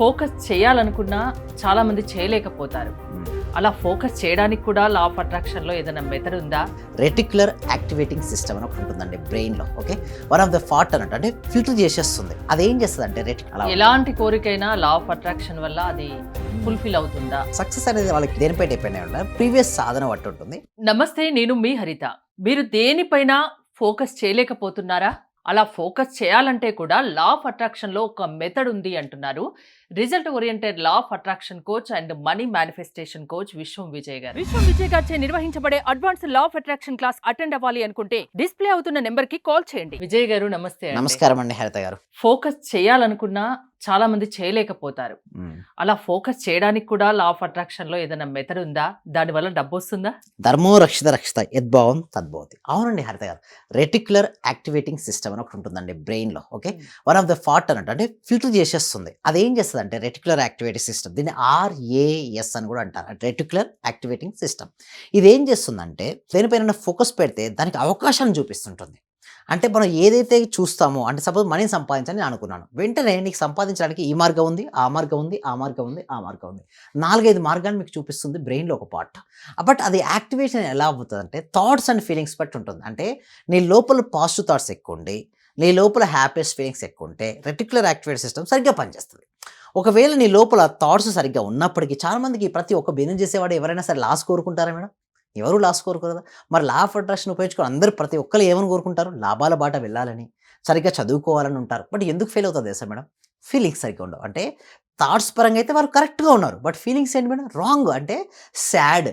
Focus చేయాలనుకున్నా చాలా మంది చేయలేకపోతారు. అలా ఫోకస్ చేయడానికి కూడా లా ఆఫ్ అట్రాక్షన్ లో ఏదైనా మెథడ్ ఉందా? రెటిక్యులర్ యాక్టివేటింగ్ సిస్టమ్ అని ఒకటి ఉంటుందండి బ్రెయిన్లో. ఓకే, వన్ ఆఫ్ ద ఫార్ట్ అన్నట్టు అంటే ఫిల్టర్ చేసేస్తుంది. అదేం చేస్తుంది అంటే ఎలాంటి కోరికైనా లా ఆఫ్ అట్రాక్షన్ వల్ల అది ఫుల్ఫిల్ అవుతుందా? సక్సెస్ అనేది వాళ్ళకి దేనిపై డిపెండ్ అయి ఉంటారు, ప్రీవియస్ సాధన బట్టి ఉంటుంది. నమస్తే, నేను మీ హరిత. మీరు దేనిపైన ఫోకస్ చేయలేకపోతున్నారా? అలా ఫోకస్ చేయాలంటే కూడా లా ఆఫ్ అట్రాక్షన్ లో ఒక మెథడ్ ఉంది అంటున్నారు result oriented law of attraction coach and money manifestation coach విశ్వం విజయ్ గారు. విశ్వం విజయ్ గారిచే నిర్వహించబడే advance law of attraction class attend అవ్వాలి అనుకుంటే డిస్ప్లే అవుతున్న నెంబర్ కి కాల్ చేయండి. విజయ్ గారు నమస్తే. నమస్కారం అండి హరిత గారు. ఫోకస్ చేయాలనుకున్నా చాలా మంది చేయలేకపోతారు. అలా ఫోకస్ చేయడానికి కూడా లా ఆఫ్ అట్రాక్షన్ లో ఏదైనా మెథడ్ ఉందా? దాని వల్ల డబ్బు వస్తుందా? ధర్మో రక్షిత రక్షిత యద్భావం తద్భవతి. అవునండి హరిత గారు, రెటిక్యులర్ యాక్టివేటింగ్ సిస్టమ్ అని ఒకటి ఉంటుందండి బ్రెయిన్లో. ఓకే, వన్ ఆఫ్ ద ఫార్ట్ అన్నట్టు అంటే ఫిల్టర్ చేసేస్తుంది. అదేం చేస్తుంది అంటే రెటిక్యులర్ యాక్టివేటింగ్ సిస్టమ్, దీన్ని RAS అని కూడా అంటారు, రెటిక్యులర్ యాక్టివేటింగ్ సిస్టమ్. ఇది ఏం చేస్తుందంటే దేనిపైన ఫోకస్ పెడితే దానికి అవకాశాలను చూపిస్తుంటుంది. అంటే మనం ఏదైతే చూస్తామో, అంటే సపోజ్ మనీ సంపాదించాలని నేను అనుకున్నాను, వెంటనే నీకు సంపాదించడానికి ఈ మార్గం ఉంది, ఆ మార్గం ఉంది, ఆ మార్గం ఉంది, ఆ మార్గం ఉంది, 4-5 మార్గాలు మీకు చూపిస్తుంది బ్రెయిన్లో ఒక పార్ట్. బట్ అది యాక్టివేషన్ ఎలా అవుతుంది అంటే థాట్స్ అండ్ ఫీలింగ్స్ బట్టి ఉంటుంది. అంటే నీ లోపల పాజిటివ్ థాట్స్ ఎక్కువ ఉండి నీ లోపల హ్యాపీయెస్ట్ ఫీలింగ్స్ ఎక్కువ ఉంటే రెటిక్యులర్ యాక్టివేట్ సిస్టమ్ సరిగ్గా పనిచేస్తుంది. ఒకవేళ నీ లోపల థాట్స్ సరిగ్గా ఉన్నప్పటికీ, చాలామందికి ప్రతి ఒక్క బిజినెస్ చేసేవాడు ఎవరైనా సరే లాస్ కోరుకుంటారా మేడం? ఎవరు లాస్ కోరుకోరు కదా. మరి లా ఆఫ్ అట్రాక్షన్ ఉపయోగించుకొని అందరూ ప్రతి ఒక్కరు ఏమని కోరుకుంటారు? లాభాల బాట వెళ్ళాలని, సరిగ్గా చదువుకోవాలని ఉంటారు. బట్ ఎందుకు ఫెయిల్ అవుతుంది తెలుసా మేడం? ఫీలింగ్స్ సరిగ్గా ఉండవు. అంటే థాట్స్ పరంగా అయితే వాళ్ళు కరెక్ట్గా ఉన్నారు, బట్ ఫీలింగ్స్ ఏంటి మేడం? రాంగ్. అంటే సాడ్,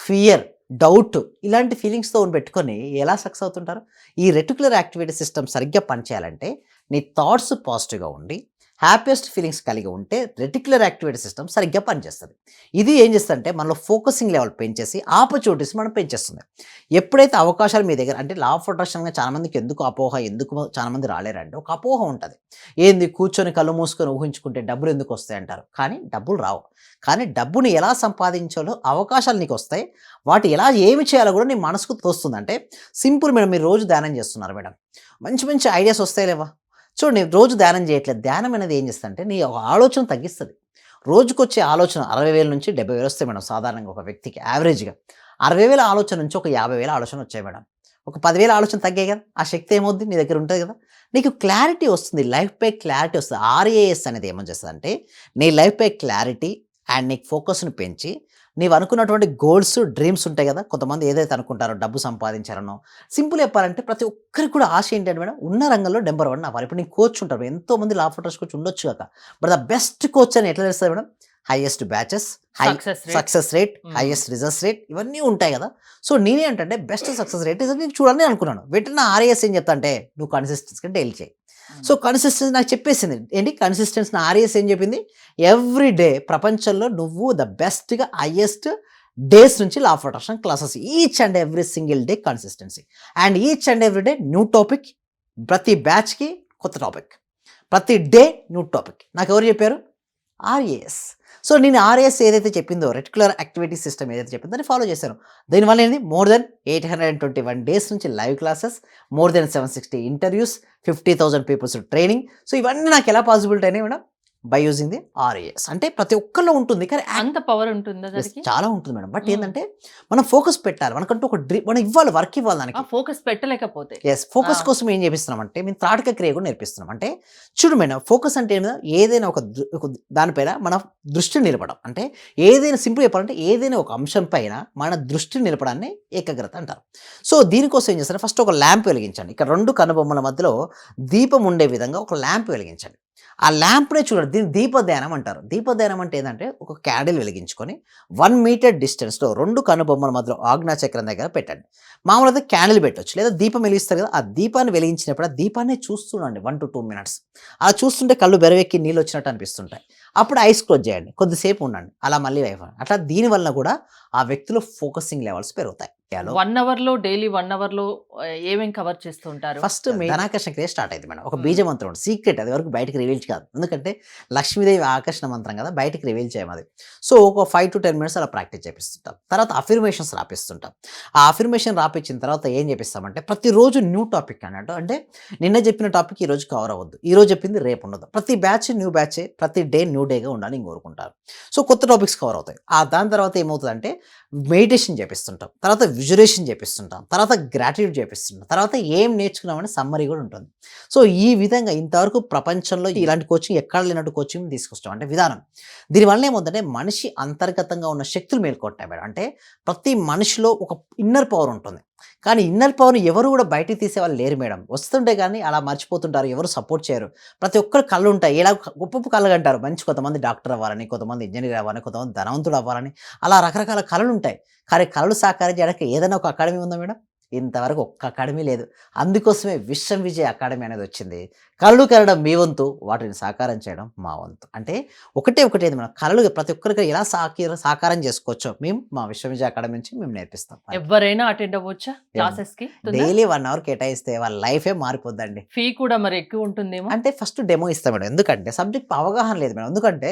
ఫియర్, డౌట్ ఇలాంటి ఫీలింగ్స్తో పెట్టుకొని ఎలా సక్సెస్ అవుతుంటారు? ఈ రెటిక్యులర్ యాక్టివిటీ సిస్టమ్ సరిగ్గా పనిచేయాలంటే నీ థాట్స్ పాజిటివ్గా ఉండి హ్యాపీయెస్ట్ ఫీలింగ్స్ కలిగి ఉంటే రెటిక్యులర్ యాక్టివిటీ సిస్టమ్ సరిగ్గా పనిచేస్తుంది. ఇది ఏం చేస్తుందంటే మనలో ఫోకసింగ్ లెవెల్ పెంచేసి ఆపర్చునిటీస్ మనం పెంచేస్తుంది. ఎప్పుడైతే అవకాశాలు మీ దగ్గర, అంటే లా ఆఫ్ అట్రాక్షన్గా చాలామందికి ఎందుకు అపోహ, ఎందుకు చాలామంది రాలేరంటే ఒక అపోహ ఉంటుంది. ఏంది కూర్చొని కళ్ళు మూసుకొని ఊహించుకుంటే డబ్బులు ఎందుకు వస్తాయి అంటారు. కానీ డబ్బులు రావు. కానీ డబ్బుని ఎలా సంపాదించాలో అవకాశాలు నీకు వస్తాయి. వాటి ఎలా ఏమి చేయాలో కూడా నీ మనసుకు తోస్తుంది. అంటే సింపుల్ మేడం, మీరు రోజు ధ్యానం చేస్తున్నారు మేడం, మంచి మంచి ఐడియాస్ వస్తాయి లేవా? చూడండి, రోజు ధ్యానం చేయట్లేదు. ధ్యానం అనేది ఏం చేస్తుంది అంటే నీ ఆలోచన తగ్గిస్తుంది. రోజుకొచ్చే ఆలోచన 60,000 నుంచి 70,000 వస్తాయి మేడం సాధారణంగా ఒక వ్యక్తికి. యావరేజ్గా 60,000 ఆలోచన నుంచి ఒక 50,000 ఆలోచన వచ్చాయి మేడం. ఒక 10,000 ఆలోచన తగ్గాయి కదా. ఆ శక్తి ఏమవుద్ది? నీ దగ్గర ఉంటుంది కదా. నీకు క్లారిటీ వస్తుంది, లైఫ్పై క్లారిటీ వస్తుంది. RAS అనేది ఏమని చేస్తుంది అంటే నీ లైఫ్పై క్లారిటీ అండ్ నీకు ఫోకస్ను పెంచి నీవు అనుకున్నటువంటి గోల్స్, డ్రీమ్స్ ఉంటాయి కదా. కొంతమంది ఏదైతే అనుకుంటారో డబ్బు సంపాదించారనో, సింపుల్ చెప్పాలంటే ప్రతి ఒక్కరికి కూడా ఆశ ఏంటంటే మేడం, ఉన్న రంగంలో నెంబర్ 1 అవ్వాలి. ఇప్పుడు నీకు కోచ్ ఉంటారు, ఎంతోమంది లా ఆఫ్ అట్రాక్షన్ కోచ్ ఉండొచ్చు కాక, బట్ ద బెస్ట్ కోచ్ అని ఎట్లా తెలుస్తుంది madam? Highest batches, success rate, highest results rate ఇవన్నీ ఉంటాయి కదా. సో నేనే అంటే బెస్ట్ సక్సెస్ రేట్ నేను చూడాలని అనుకున్నాను. వెంటనే RAS ఏం చెప్తా అంటే నువ్వు కన్సిస్టెన్సీగా డైలీ చేయి. సో కన్సిస్టెన్సీ నాకు చెప్పేసింది. ఏంటి కన్సిస్టెన్సీ? నా RAS ఏం చెప్పింది? ఎవ్రీ డే ప్రపంచంలో నువ్వు ద బెస్ట్గా హైయెస్ట్ డేస్ నుంచి law of attraction classes, each and every single day consistency and each and every day new topic. ప్రతి బ్యాచ్కి కొత్త టాపిక్, ప్రతి డే న్యూ టాపిక్. నాకు ఎవరు చెప్పారు? RAS. సో నేను RAS ఏదైతే చెప్పిందో, రెటిక్యులర్ యాక్టివిటీ సిస్టమ్ ఏదైతే చెప్పిందో దాన్ని ఫాలో చేశాను. దీనివల్ల ఏంటి? మోర్ దెన్ 821 డేస్ నుంచి live classes, more than 760 interviews, 50,000 peoples training. So ఇవన్నీ నాకు ఎలా పాసిబిలిటీ అయినాయి madam? By using the RAS. అంటే ప్రతి ఒక్కరిలో ఉంటుంది, కానీ అంత పవర్ ఉంటుందా దానికి? చాలా ఉంటుంది మేడం. బట్ ఏంటంటే మనం ఫోకస్ పెట్టాలి, మనకంటూ ఒక డ్రీమ్ మనం ఇవ్వాలి, వర్క్ ఇవ్వాలి దానికి. ఫోకస్ పెట్టలేకపోతే ఫోకస్ కోసం ఏం చేపిస్తున్నామంటే మేము త్రాటక క్రియ కూడా నేర్పిస్తున్నాం. అంటే చూడు మేడం, ఫోకస్ అంటే ఏదైనా ఒక దానిపైన మన దృష్టి నిలపడం. అంటే ఏదైనా సింపుల్ చెప్పాలంటే ఏదైనా ఒక అంశం పైన మన దృష్టి నిలపడాన్ని ఏకాగ్రత అంటారు. సో దీనికోసం ఏం చేస్తారు? ఫస్ట్ ఒక ల్యాంప్ వెలిగించండి. ఇక్కడ 2 కనుబొమ్మల మధ్యలో దీపం ఉండే విధంగా ఒక ల్యాంప్ వెలిగించండి. ఆ ల్యాంప్నే చూడండి, దీన్ని దీపధ్యానం అంటారు. దీపధ్యానం అంటే ఏంటంటే ఒక క్యాండిల్ వెలిగించుకొని 1 మీటర్ డిస్టెన్స్లో 2 కనుబొమ్మల మధ్యలో ఆజ్ఞా చక్రం దగ్గర పెట్టండి. మామూలుగా క్యాండిల్ పెట్టవచ్చు, లేదా దీపం వెలిగిస్తారు కదా, ఆ దీపాన్ని వెలిగించినప్పుడు ఆ దీపాన్ని చూస్తుండండి 1 to 2 minutes. అలా చూస్తుంటే కళ్ళు బెరవెక్కి నీళ్ళు వచ్చినట్టు అనిపిస్తుంటాయి. అప్పుడు ఐస్ క్లోజ్ చేయండి, కొద్దిసేపు ఉండండి, అలా మళ్ళీ అట్లా దీనివల్ల కూడా ఆ వ్యక్తిలో ఫోకసింగ్ లెవెల్స్ పెరుగుతాయి. 1 అవర్‌లో డైలీ 1 అవర్‌లో ఏమేం కవర్ చేస్తూ ఉంటారు? ఫస్ట్ ధనాకర్షణ క్రియ స్టార్ట్ అయింది మేడం. ఒక హ్మ్. బీజ మంత్రం ఉంది. సీక్రెట్ అది వరకు బయటకి రివీల్ కాదు. ఎందుకంటే లక్ష్మీదేవి ఆకర్షణ మంత్రం కదా! బయటకి రివీల్ చేయము అది. సో, ఒక 5-10 మినిట్స్ అలా ప్రాక్టీస్ చేపిస్తుంటాం. తర్వాత అఫర్మేషన్స్ రాపిస్తుంటాం. ఆ అఫర్మేషన్ రాపిచ్చిన తర్వాత ఏం చేపిస్తామంటే ప్రతిరోజు న్యూ టాపిక్ అన్నట్టు. అంటే నిన్న చెప్పిన టాపిక్ ఈరోజు కవర్ అవ్వద్దు. ఈరోజు చెప్పింది రేపు ఉండదు. ప్రతి బ్యాచ్ న్యూ బ్యాచే. ప్రతి డే న్యూ డేగా ఉండాలని నేను కోరుకుంటాను. సో, కొత్త టాపిక్స్ కవర్ అవుతాయి. దాని తర్వాత ఏమవుతదంటే మెడిటేషన్ చేపిస్తుంటాం. తర్వాత విజువలైజేషన్ చేపిస్తుంటాం. తర్వాత గ్రాటిట్యూడ్ చేపిస్తుంటాం. తర్వాత ఏం నేర్చుకున్నామని సమ్మరీ కూడా ఉంటుంది. సో, ఈ విధంగా ఇంతవరకు ప్రపంచంలో ఇలాంటి కోచింగ్ ఎక్కడ లేనట్టు కోచింగ్ తీసుకొస్తాం. అంటే విధానం. దీనివల్ల ఏమవుతుందంటే మనిషి అంతర్గతంగా ఉన్న శక్తులు మేల్కొంటాయి మేడం. అంటే ప్రతి మనిషిలో ఒక ఇన్నర్ పవర్ ఉంటుంది. కానీ ఇన్నర్ పవర్‌ని ఎవరు కూడా బయటికి తీసేవాళ్ళు లేరు మేడం. వస్తుంటే గానీ అలా మర్చిపోతుంటారు. ఎవరు సపోర్ట్ చేయరు. ప్రతి ఒక్కరి కళ్ళుంటాయి. ఇలా గొప్ప కలగంటారు. మంచి కొంతమంది డాక్టర్ అవ్వాలని, కొంతమంది ఇంజినీర్ అవ్వాలని, కొంతమంది ధనవంతుడు అవ్వాలని అలా రకరకాల కలలుంటాయి. కానీ కలలు సాకారం చేయడానికి ఏదైనా ఒక అకాడమీ ఉందా మేడం? ఇంతవరకు ఒక్క అకాడమీ లేదు. అందుకోసమే విశ్వం విజయ్ అకాడమీ అనేదొచ్చింది. కలలు కనడం మీ వంతు, వాటిని సాకారం చేయడం మా వంతు. అంటే ఒకటేది మేడం. కలలు ప్రతి ఒక్కరికి ఎలా సాకారం చేసుకోవచ్చో మేము మా విశ్వం విజయ్ అకాడమీ నుంచి మేము నేర్పిస్తాం. ఎవ్వరైనా అటెండ్ అవ్వొచ్చా క్లాసెస్‌కి? డైలీ 1 అవర్ కేటాయిస్తే వాళ్ళ లైఫే మారిపోద్దండి. ఫీ కూడా మరి ఎక్కువ ఉంటుందేమో? అంటే ఫస్ట్ డెమో ఇస్తా మేడం. ఎందుకంటే సబ్జెక్ట్ అవగాహన లేదు మేడం. ఎందుకంటే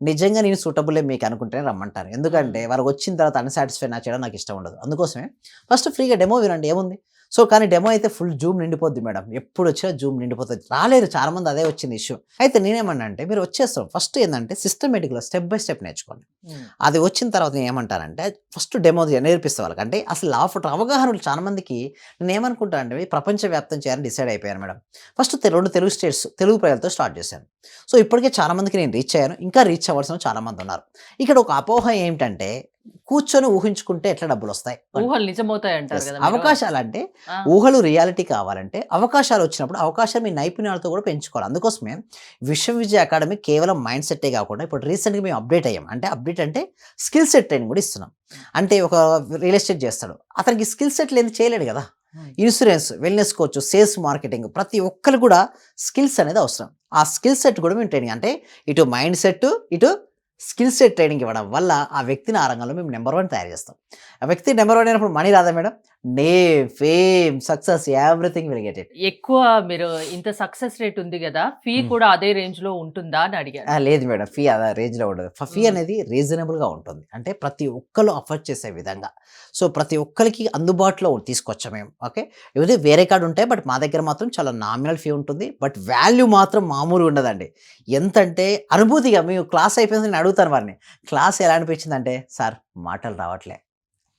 నిజంగా నేను సూటబులే మీకు అనుకుంటేనే రమ్మంటాను. ఎందుకంటే వారికొచ్చిన తర్వాత అన్‌సాటిస్ఫై చేయడం నాకు ఇష్టం ఉండదు. అందుకోసమే ఫస్ట్ ఫ్రీగా డెమో వినండి ఏముంది. సో, కానీ డెమో అయితే ఫుల్ జూమ్ నిండిపోద్ది మేడం. ఎప్పుడొచ్చినా జూమ్ నిండిపోతది. రాలేరు చాలామంది అదే వచ్చింది ఇష్యూ. అయితే నేనేమన్నా అంటే మీరు వచ్చేస్తారు. ఫస్ట్ ఏందంటే సిస్టమేటిక్‌గా స్టెప్ బై స్టెప్ నేర్చుకోండి. హ్మ్. అది వచ్చిన తర్వాత నేనేమంటానంటే ఫస్ట్ డెమో నేర్పిస్తా వాళ్ళకి. అంటే అసలు లా ఆఫ్ అవగాహన చాలా మందికి నేనేమనుకుంటానంటే ప్రపంచవ్యాప్తం చేయాలని డిసైడ్ అయిపోయాను madam. First 2 Telugu states Telugu ప్రజలతో స్టార్ట్ చేశాను. సో, ఇప్పటికే చాలా మందికి నేను రీచ్ అయ్యాను. ఇంకా రీచ్ అవ్వాల్సిన చాలా మంది ఉన్నారు. ఇక్కడ ఒక అపోహ ఏమిటంటే కూర్చొని ఊహించుకుంటే ఎట్లా డబ్బులొస్తాయి? ఊహలు నిజమవుతాయంటారు యెస్. కదా మీరు? అవకాశాలంటే ఆ! ఊహలు రియాలిటీ కావాలంటే అవకాశాలు వచ్చినప్పుడు అవకాశం మీ నైపుణ్యాలతో కూడా పెంచుకోవాలి. అందుకోసమే విశ్వం విజయ్ అకాడమీ కేవలం మైండ్ సెట్టే కాకుండా ఇప్పుడు రీసెంట్‌గా మేము అప్డేట్ అయ్యాం. అంటే అప్డేట్ అంటే స్కిల్ సెట్ ట్రైనింగ్ కూడా ఇస్తున్నాం. అంటే ఒక రియల్ ఎస్టేట్ చేస్తాడు. అతనికి స్కిల్ సెట్ లేనిది చేయలేడు కదా! హ్మ్. Insurance, wellness coach, sales marketing ప్రతి ఒక్కరికి కూడా స్కిల్స్ అనేది అవసరం. ఆ స్కిల్ సెట్ కూడా మేము ట్రైనింగ్ అంటే ఇటు మైండ్ సెట్, ఇటు స్కిల్ సెట్ ట్రైనింగ్ ఇవ్వడం వల్ల ఆ వ్యక్తిని ఆ రంగంలో మేము నంబర్ 1 తయారు చేస్తాం. ఆ వ్యక్తి నంబర్ 1 అయినప్పుడు మనీ రాదా madam? Name, fame, success everything will get it. ఎక్కువ మీరు ఇంత సక్సెస్ రేట్ ఉంది గదా! ఫీ హ్మ్. కూడా అదే రేంజ్‌లో ఉంటుందా అని అడిగాను. లేదు మేడం. ఫీ అలా రేంజ్‌లో ఉండదు. ఫీ హ్మ్. అనేది రీజనబుల్‌గా ఉంటుంది. అంటే ప్రతి ఒక్కళ్ళు అఫోర్డ్ చేసే విధంగా. సో, ప్రతి ఒక్కళ్ళకి అందుబాటులో తీసుకొచ్చాం మేము. ఓకే. ఇది వేరే కాడ ఉంటాయి. బట్ మా దగ్గర మాత్రం చాలా నామినల్ ఫీ ఉంటుంది. బట్ వాల్యూ మాత్రం మామూలుగా ఉండదండి. ఎంతంటే అనుభూతిగా మేము క్లాస్ అయిపోయింది నేను అడుగుతాను వారిని. క్లాస్ ఎలా అనిపించిందంటే, సార్ మాటలు రావట్లే.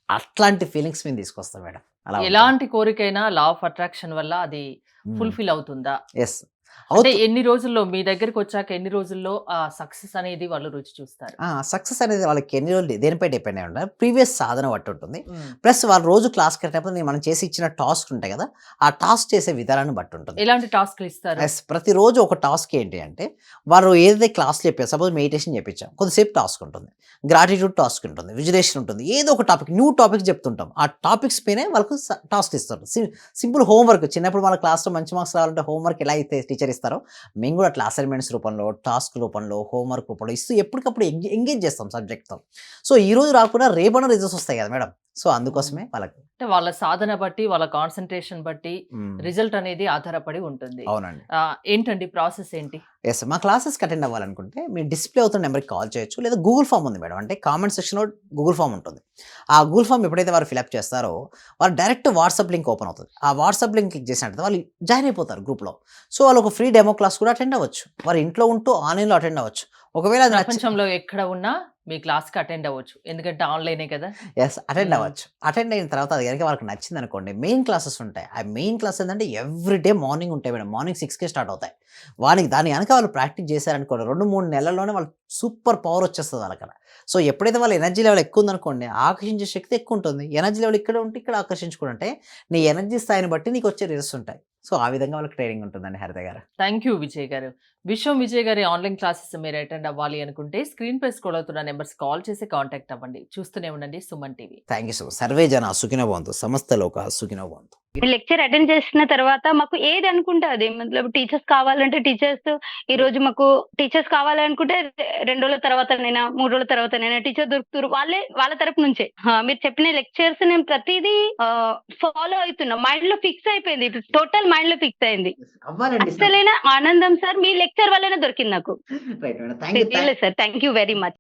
అట్లాంటి ఫీలింగ్స్ మేము తీసుకొస్తాం మేడం. అలా ఉంటుంది. ఎలాంటి కోరికైనా లా ఆఫ్ అట్రాక్షన్ వల్ల అది హ్మ్. ఫుల్‌ఫిల్ అవుతుందా? యెస్. అంటే అవుతు ఎన్ని రోజుల్లో మీ దగ్గరికొచ్చాక ఎన్ని రోజుల్లో ఆ సక్సెస్ అనేది వాళ్ళు రుచి చూస్తారు? సక్సెస్ అనేది వాళ్ళకి ఎన్ని రోజులు దేనిపై డిపెండ్ అయి ఉంటది. ప్రీవియస్ సాధన బట్టి ఉంటుంది. హ్మ్. ప్లస్ వాళ్ళు రోజు క్లాస్‌కెళ్ళేటప్పుడు మనం చేసి ఇచ్చిన టాస్క్ ఉంటాయి కదా! ఆ టాస్క్ చేసే విధానాన్ని బట్టి ఉంటుంది. ఎలాంటి టాస్క్‌లు ఇస్తారు? యెస్. ప్రతిరోజు ఒక టాస్క్ ఏంటి అంటే, వారు ఏదైతే క్లాస్‌లో చెప్పారో సపోజ్ మెడిటేషన్ చెప్పించాం. కొద్దిసేపు టాస్క్ ఉంటుంది. గ్రాటిట్యూడ్ టాస్క్ ఉంటుంది. విజువలైజేషన్ ఉంటుంది. ఏదో ఒక టాపిక్ న్యూ టాపిక్స్ చెప్తుంటాం. ఆ టాపిక్స్ పైనే వాళ్ళకు టాస్క్ ఇస్తారు. సింపుల్ హోంవర్క్ చిన్నప్పుడు మన క్లాస్‌లో మంచి మార్క్స్ రావాలంటే హోంవర్క్ ఎలా అయితే టీచర్ ఇస్తారో, మేము కూడా అట్లా అసైన్‌మెంట్స్ రూపంలో, టాస్క్ రూపంలో, హోంవర్క్ రూపంలో ఇస్తూ ఎప్పటికప్పుడు ఎంగేజ్ చేస్తాం సబ్జెక్ట్‌తో. సో, ఈరోజు రాకుండా రేపన్నా రిజల్ట్స్ వస్తాయి కదా మేడం. సో, అందుకోసమే వాళ్ళకి అంటే వాళ్ళ సాధన బట్టి, వాళ్ళ కాన్సంట్రేషన్ బట్టి హ్మ్. రిజల్ట్ అనేది ఆధారపడి ఉంటుంది. అవునండి. ఏంటండి ప్రాసెస్ ఏంటి? యెస్. మా క్లాసెస్‌కి అటెండ్ అవ్వాలనుకుంటే మీరు డిస్‌ప్లే అవుతున్న నంబర్‌కి కాల్ చేయొచ్చు. లేదా గూగుల్ ఫార్మ్ ఉంది మేడం. అంటే కామెంట్ సెక్షన్‌లో గూగుల్ ఫార్మ్ ఉంటుంది. ఆ గూగుల్ ఫార్మ్ ఎప్పుడైతే వారు ఫిలప్ చేస్తారో, వారు డైరెక్ట్ వాట్సాప్ లింక్ ఓపెన్ అవుతది. ఆ వాట్సాప్ లింక్ క్లిక్ చేసినట్టయితే వాళ్ళు జాయిన్ అయిపోతారు గ్రూప్‌లో. సో, వాళ్ళు ఒక ఫ్రీ డెమో క్లాస్ కూడా అటెండ్ అవ్వచ్చు. వారు ఇంట్లో ఉంటూ ఆన్‌లైన్‌లో అటెండ్ అవ్వచ్చు. ఒకవేళ అది ప్రపంచంలో ఎక్కడ ఉన్నా మీ క్లాస్‌కి అటెండ్ అవ్వచ్చు. ఎందుకంటే ఆన్‌లైనే కదా! అటెండ్ హ్మ్. అవ్వచ్చు. అటెండ్ అయిన తర్వాత అది గనుక వాళ్ళకి నచ్చిందనుకోండి, మెయిన్ క్లాసెస్ ఉంటాయి. ఆ మెయిన్ క్లాస్ ఏందంటే ఎవ్రీ డే మార్నింగ్ ఉంటాయి మేడం. మార్నింగ్ 6కే స్టార్ట్ అవుతాయి. దాని గనక వాళ్ళు ప్రాక్టీస్ చేశారనుకోండి 2, 3 నెలల్లోనే వాళ్ళు సూపర్ పవర్ వచ్చేస్తది వాళ్ళకక్కడ. సో, ఎప్పుడైతే వాళ్ళ ఎనర్జీ లెవెల్ ఎక్కువ ఉందనుకోండి, ఆకర్షించే శక్తి ఎక్కువ ఉంటుంది. ఎనర్జీ లెవెల్ ఇక్కడ ఉంటే ఇక్కడ ఆకర్షించుకుంటే నీ ఎనర్జీ స్థాయిని బట్టి నీకొచ్చే రిజల్ట్స్ ఉంటాయి. సో, ఆ విధంగా వాళ్ళకి ట్రైనింగ్ ఉంటుందండి హరిత గారు. థాంక్ యూ విజయ్ గారు. విశ్వం విజయ్ గారి ఆన్‌లైన్ క్లాసెస్ మీరు అటెండ్ అవ్వాలి అనుకుంటే స్క్రీన్‌పై స్క్రోల్ అవుతున్న నంబర్స్ కాల్ చేసి కాంటాక్ట్ అవ్వండి. చూస్తూనే ఉండండి Suman TV. Thank you so much. Survey జన సుఖినో భవంతు. సమస్త లోక సుఖినో భవంతు. లెక్చర్ అటెండ్ చేసిన తర్వాత మాకు ఏది అనుకుంటే అది మతలబ్ టీచర్స్ కావాలంటే టీచర్స్ ఈ రోజు మాకు టీచర్స్ కావాలనుకుంటే 2 రోజుల తర్వాతనైనా 3 రోజుల తర్వాతనైనా టీచర్ దొరుకుతారు వాళ్ళ తరపు నుంచే మీరు చెప్పిన లెక్చర్స్ నేను ప్రతిదీ ఫాలో అవుతున్నా మైండ్ లో ఫిక్స్ అయిపోయింది టోటల్ మైండ్ లో ఫిక్స్ అయింది అవ్వాలండి అసలైన ఆనందం సార్ మీ లెక్చర్ వల్లనే దొరికింది నాకు right madam thank you sir thank you very much